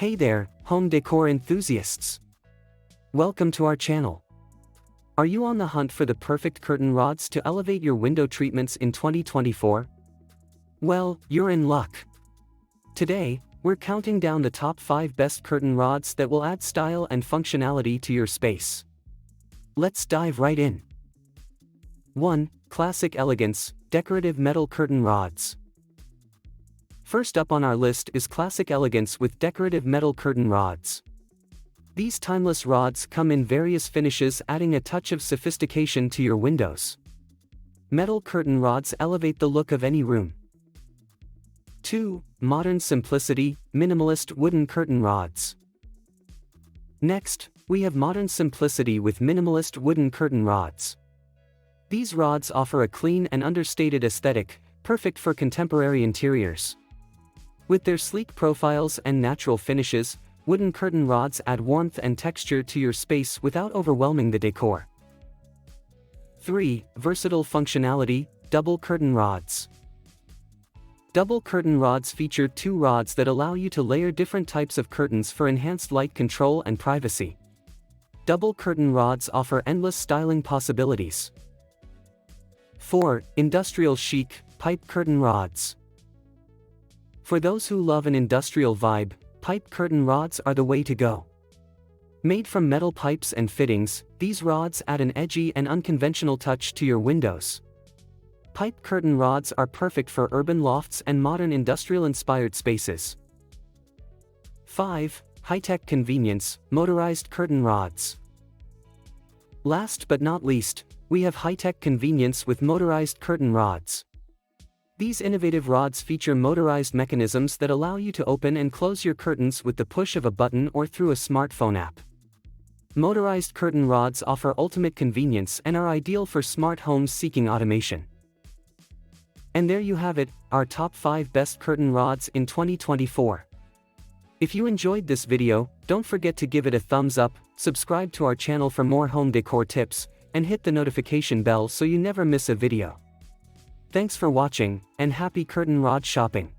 Hey there, home decor enthusiasts! Welcome to our channel. Are you on the hunt for the perfect curtain rods to elevate your window treatments in 2024? Well, you're in luck. Today, we're counting down the top 5 best curtain rods that will add style and functionality to your space. Let's dive right in. 1. Classic Elegance, Decorative Metal Curtain Rods. First up on our list is Classic Elegance with decorative metal curtain rods. These timeless rods come in various finishes, adding a touch of sophistication to your windows. Metal curtain rods elevate the look of any room. 2. Modern Simplicity, Minimalist Wooden Curtain Rods. Next, we have Modern Simplicity with Minimalist Wooden Curtain Rods. These rods offer a clean and understated aesthetic, perfect for contemporary interiors. With their sleek profiles and natural finishes, wooden curtain rods add warmth and texture to your space without overwhelming the decor. 3. Versatile Functionality, Double Curtain Rods. Double curtain rods feature 2 rods that allow you to layer different types of curtains for enhanced light control and privacy. Double curtain rods offer endless styling possibilities. 4. Industrial Chic, Pipe Curtain Rods. For those who love an industrial vibe, pipe curtain rods are the way to go. Made from metal pipes and fittings, these rods add an edgy and unconventional touch to your windows. Pipe curtain rods are perfect for urban lofts and modern industrial-inspired spaces. 5. High-tech Convenience, Motorized Curtain Rods. Last but not least, we have high-tech convenience with motorized curtain rods. These innovative rods feature motorized mechanisms that allow you to open and close your curtains with the push of a button or through a smartphone app. Motorized curtain rods offer ultimate convenience and are ideal for smart homes seeking automation. And there you have it, our top 5 best curtain rods in 2024. If you enjoyed this video, don't forget to give it a thumbs up, subscribe to our channel for more home decor tips, and hit the notification bell so you never miss a video. Thanks for watching, and happy curtain rod shopping!